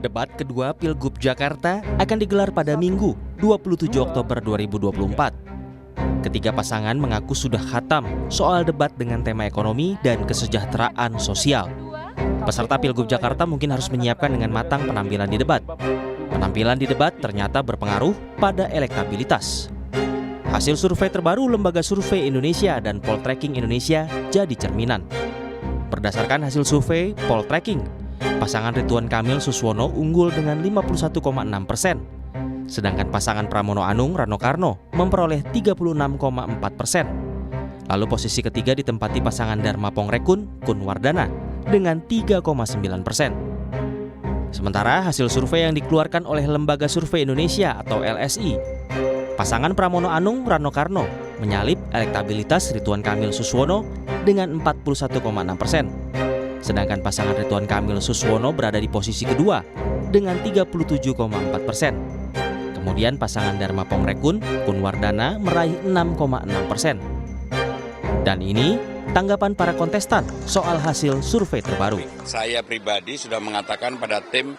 Debat kedua Pilgub Jakarta akan digelar pada Minggu, 27 Oktober 2024. Ketiga pasangan mengaku sudah khatam soal debat dengan tema ekonomi dan kesejahteraan sosial. Peserta Pilgub Jakarta mungkin harus menyiapkan dengan matang penampilan di debat. Penampilan di debat ternyata berpengaruh pada elektabilitas. Hasil survei terbaru Lembaga Survei Indonesia dan Poltreking Indonesia jadi cerminan. Berdasarkan hasil survei Poltreking, pasangan Ridwan Kamil Suswono unggul dengan 51,6%, sedangkan pasangan Pramono Anung Rano Karno memperoleh 36,4%. Lalu posisi ketiga ditempati pasangan Dharma Pongrekun Kun Wardana dengan 3,9%. Sementara hasil survei yang dikeluarkan oleh Lembaga Survei Indonesia atau LSI, pasangan Pramono Anung Rano Karno menyalip elektabilitas Ridwan Kamil Suswono dengan 41,6%. Sedangkan pasangan Ridwan Kamil Suswono berada di posisi kedua dengan 37,4%. Kemudian pasangan Dharma Pongrekun Kun Wardana meraih 6,6%. Dan ini tanggapan para kontestan soal hasil survei terbaru. Saya pribadi sudah mengatakan pada tim,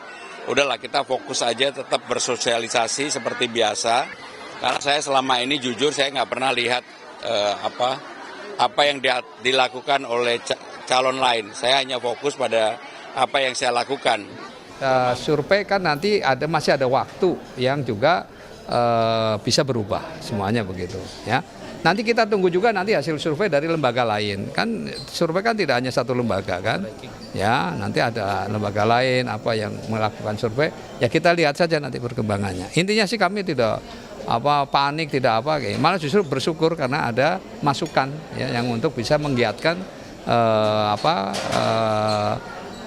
udahlah kita fokus aja tetap bersosialisasi seperti biasa. Karena saya selama ini jujur saya nggak pernah lihat apa yang dilakukan oleh calon lain. Saya hanya fokus pada apa yang saya lakukan. Survei kan nanti masih ada waktu yang juga bisa berubah semuanya begitu ya. Nanti kita tunggu juga nanti hasil survei dari lembaga lain. Kan survei kan tidak hanya satu lembaga kan. Ya, nanti ada lembaga lain apa yang melakukan survei. Ya kita lihat saja nanti perkembangannya. Intinya sih kami tidak panik, tidak malah justru bersyukur karena ada masukan ya yang untuk bisa menggiatkan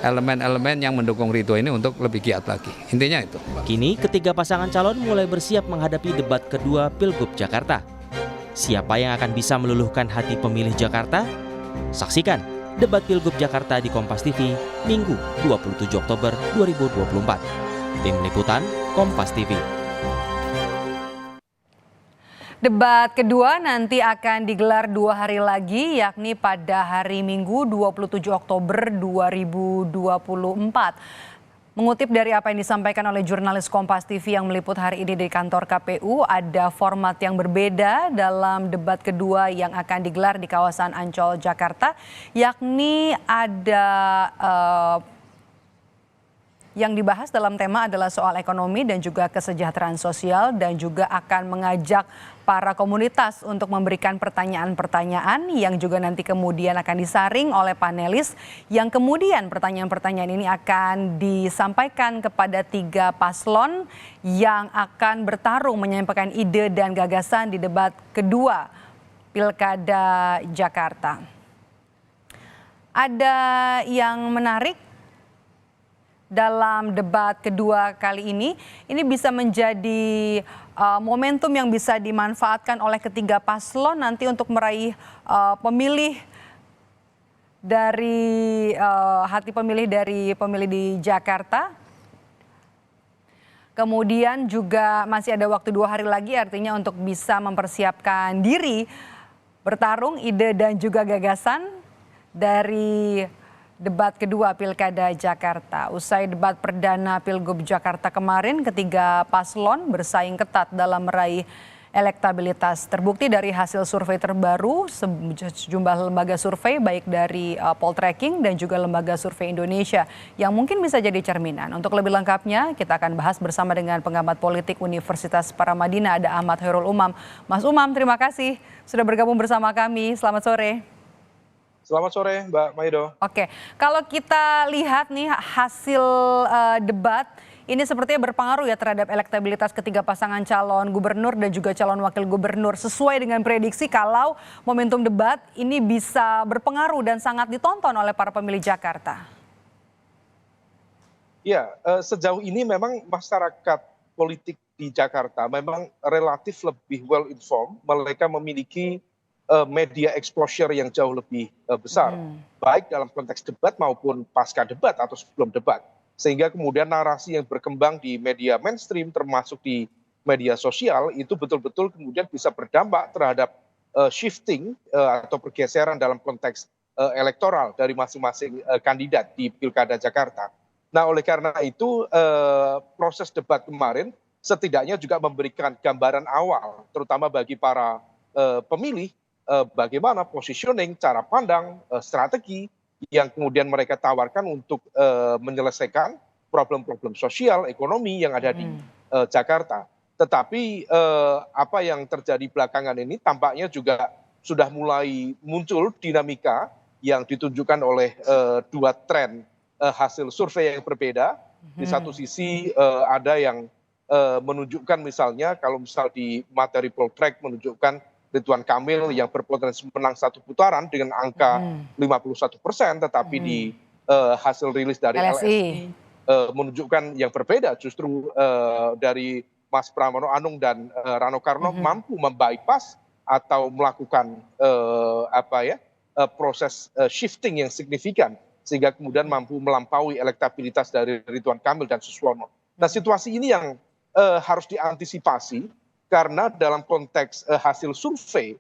elemen-elemen yang mendukung Ridho ini untuk lebih giat lagi. Intinya itu. Kini ketiga pasangan calon mulai bersiap menghadapi debat kedua Pilgub Jakarta. Siapa yang akan bisa meluluhkan hati pemilih Jakarta? Saksikan debat Pilgub Jakarta di Kompas TV Minggu 27 Oktober 2024. Tim Liputan Kompas TV. Debat kedua nanti akan digelar 2 hari lagi, yakni pada hari Minggu 27 Oktober 2024. Mengutip dari apa yang disampaikan oleh jurnalis Kompas TV yang meliput hari ini di kantor KPU, ada format yang berbeda dalam debat kedua yang akan digelar di kawasan Ancol, Jakarta, yakni ada yang dibahas dalam tema adalah soal ekonomi dan juga kesejahteraan sosial, dan juga akan mengajak para komunitas untuk memberikan pertanyaan-pertanyaan yang juga nanti kemudian akan disaring oleh panelis, yang kemudian pertanyaan-pertanyaan ini akan disampaikan kepada 3 paslon yang akan bertarung menyampaikan ide dan gagasan di debat kedua Pilkada Jakarta. Ada yang menarik dalam debat kedua kali ini bisa menjadi momentum yang bisa dimanfaatkan oleh ketiga paslon nanti untuk meraih pemilih dari hati pemilih dari pemilih di Jakarta. Kemudian juga masih ada waktu 2 hari lagi, artinya untuk bisa mempersiapkan diri bertarung ide dan juga gagasan dari debat kedua Pilkada Jakarta. Usai debat perdana Pilgub Jakarta kemarin, ketiga paslon bersaing ketat dalam meraih elektabilitas. Terbukti dari hasil survei terbaru sejumlah lembaga survei baik dari Poltreking dan juga Lembaga Survei Indonesia yang mungkin bisa jadi cerminan. Untuk lebih lengkapnya kita akan bahas bersama dengan pengamat politik Universitas Paramadina, ada Ahmad Khairul Umam. Mas Umam, terima kasih sudah bergabung bersama kami. Selamat sore. Selamat sore Mbak Maido. Oke, kalau kita lihat nih hasil debat ini sepertinya berpengaruh ya terhadap elektabilitas ketiga pasangan calon gubernur dan juga calon wakil gubernur. Sesuai dengan prediksi kalau momentum debat ini bisa berpengaruh dan sangat ditonton oleh para pemilih Jakarta. Ya, sejauh ini memang masyarakat politik di Jakarta memang relatif lebih well informed. Mereka memiliki media exposure yang jauh lebih besar, baik dalam konteks debat maupun pasca debat atau sebelum debat. Sehingga kemudian narasi yang berkembang di media mainstream termasuk di media sosial itu betul-betul kemudian bisa berdampak terhadap shifting atau pergeseran dalam konteks elektoral dari masing-masing kandidat di Pilkada Jakarta. Nah, oleh karena itu proses debat kemarin setidaknya juga memberikan gambaran awal, terutama bagi para pemilih, bagaimana positioning, cara pandang, strategi yang kemudian mereka tawarkan untuk menyelesaikan problem-problem sosial, ekonomi yang ada di Jakarta. Tetapi apa yang terjadi belakangan ini tampaknya juga sudah mulai muncul dinamika yang ditunjukkan oleh dua tren hasil survei yang berbeda. Di satu sisi ada yang menunjukkan misalnya kalau misal di materi poll track menunjukkan Ridwan Kamil yang berpotensi menang satu putaran dengan angka 51%, tetapi di hasil rilis dari LSI menunjukkan yang berbeda, justru dari Mas Pramono Anung dan Rano Karno mampu membypass atau melakukan proses shifting yang signifikan sehingga kemudian mampu melampaui elektabilitas dari Ridwan Kamil dan Suswono. Nah, situasi ini yang harus diantisipasi karena dalam konteks hasil survei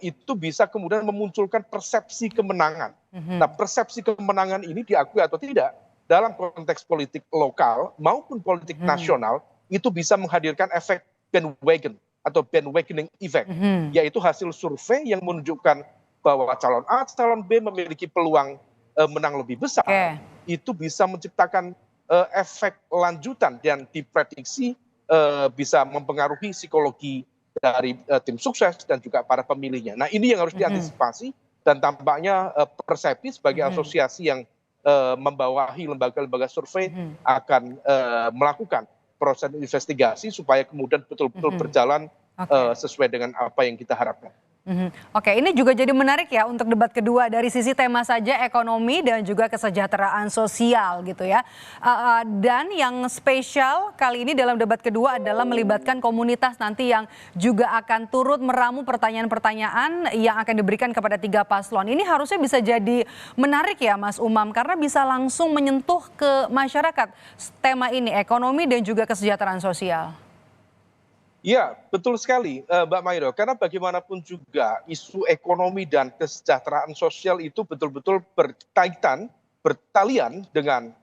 itu bisa kemudian memunculkan persepsi kemenangan. Nah, persepsi kemenangan ini diakui atau tidak dalam konteks politik lokal maupun politik nasional itu bisa menghadirkan efek bandwagon atau bandwagoning effect, yaitu hasil survei yang menunjukkan bahwa calon A, calon B memiliki peluang menang lebih besar, itu bisa menciptakan efek lanjutan dan diprediksi bisa mempengaruhi psikologi dari tim sukses dan juga para pemilihnya. Nah, ini yang harus diantisipasi dan tampaknya Persepi sebagai asosiasi yang membawahi lembaga-lembaga survei akan melakukan proses investigasi supaya kemudian betul-betul berjalan sesuai dengan apa yang kita harapkan. Oke, ini juga jadi menarik ya untuk debat kedua dari sisi tema saja ekonomi dan juga kesejahteraan sosial gitu ya. Dan yang spesial kali ini dalam debat kedua adalah melibatkan komunitas nanti yang juga akan turut meramu pertanyaan-pertanyaan yang akan diberikan kepada tiga paslon. Ini harusnya bisa jadi menarik ya Mas Umam karena bisa langsung menyentuh ke masyarakat tema ini, ekonomi dan juga kesejahteraan sosial. Iya, betul sekali Mbak Mairo, karena bagaimanapun juga isu ekonomi dan kesejahteraan sosial itu betul-betul berkaitan, bertalian dengan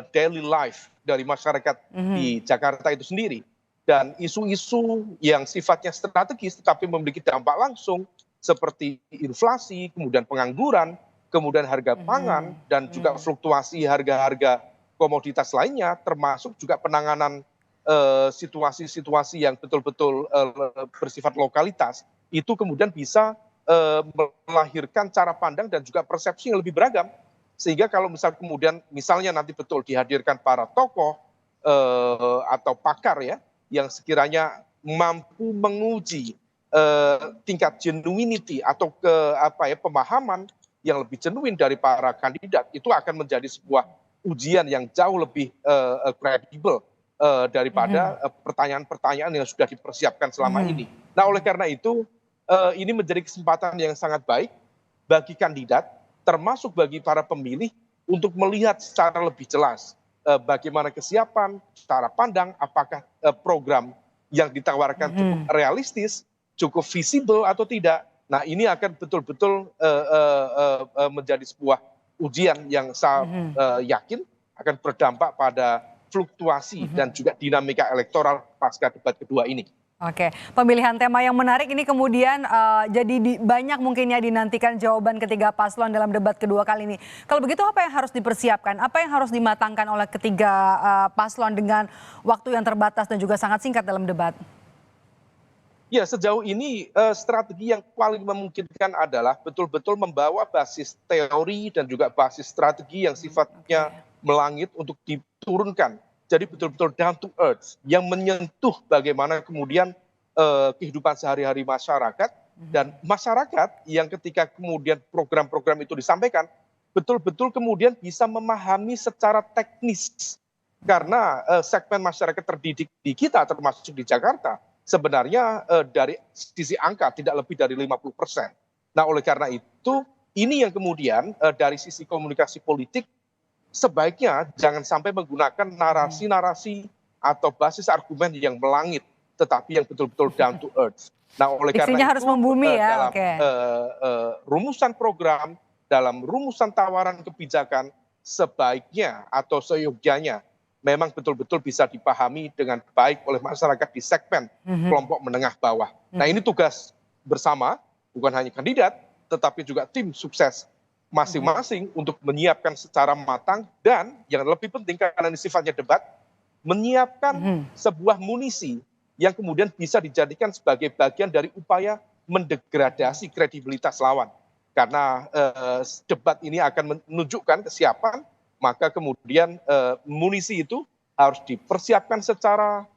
daily life dari masyarakat di Jakarta itu sendiri. Dan isu-isu yang sifatnya strategis tetapi memiliki dampak langsung seperti inflasi, kemudian pengangguran, kemudian harga pangan, dan juga fluktuasi harga-harga komoditas lainnya, termasuk juga penanganan situasi-situasi yang betul-betul bersifat lokalitas, itu kemudian bisa melahirkan cara pandang dan juga persepsi yang lebih beragam. Sehingga kalau misalnya nanti betul dihadirkan para tokoh atau pakar ya, yang sekiranya mampu menguji tingkat genuinity atau pemahaman yang lebih genuin dari para kandidat, itu akan menjadi sebuah ujian yang jauh lebih kredibel daripada pertanyaan-pertanyaan yang sudah dipersiapkan selama ini. Nah, oleh karena itu ini menjadi kesempatan yang sangat baik bagi kandidat, termasuk bagi para pemilih untuk melihat secara lebih jelas bagaimana kesiapan, cara pandang, apakah program yang ditawarkan cukup realistis, cukup visible atau tidak. Nah, ini akan betul-betul menjadi sebuah ujian yang saya yakin akan berdampak pada fluktuasi dan juga dinamika elektoral pasca debat kedua ini. Oke, pemilihan tema yang menarik ini kemudian jadi banyak mungkin ya dinantikan jawaban ketiga paslon dalam debat kedua kali ini. Kalau begitu apa yang harus dipersiapkan? Apa yang harus dimatangkan oleh ketiga paslon dengan waktu yang terbatas dan juga sangat singkat dalam debat? Ya, sejauh ini strategi yang paling memungkinkan adalah betul-betul membawa basis teori dan juga basis strategi yang sifatnya melangit untuk diturunkan. Jadi betul-betul down to earth yang menyentuh bagaimana kemudian kehidupan sehari-hari masyarakat dan masyarakat yang ketika kemudian program-program itu disampaikan betul-betul kemudian bisa memahami secara teknis. Karena segmen masyarakat terdidik di kita termasuk di Jakarta sebenarnya dari sisi angka tidak lebih dari 50%. Nah, oleh karena itu ini yang kemudian dari sisi komunikasi politik sebaiknya jangan sampai menggunakan narasi-narasi atau basis argumen yang melangit, tetapi yang betul-betul down to earth. Nah, oleh karena itu harus membumi ya. Dalam rumusan program, dalam rumusan tawaran kebijakan, sebaiknya atau seyogyanya memang betul-betul bisa dipahami dengan baik oleh masyarakat di segmen kelompok menengah bawah. Nah, ini tugas bersama, bukan hanya kandidat, tetapi juga tim sukses masing-masing untuk menyiapkan secara matang dan yang lebih penting karena ini sifatnya debat, menyiapkan sebuah munisi yang kemudian bisa dijadikan sebagai bagian dari upaya mendegradasi kredibilitas lawan. Karena debat ini akan menunjukkan kesiapan, maka kemudian munisi itu harus dipersiapkan secara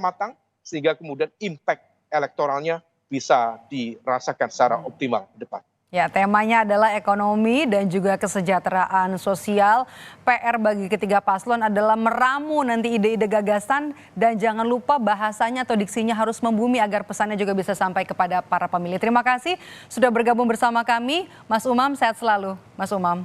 matang sehingga kemudian impact elektoralnya bisa dirasakan secara optimal ke depan. Ya, temanya adalah ekonomi dan juga kesejahteraan sosial. PR bagi ketiga paslon adalah meramu nanti ide-ide gagasan dan jangan lupa bahasanya atau diksinya harus membumi agar pesannya juga bisa sampai kepada para pemilih. Terima kasih sudah bergabung bersama kami. Mas Umam, sehat selalu. Mas Umam.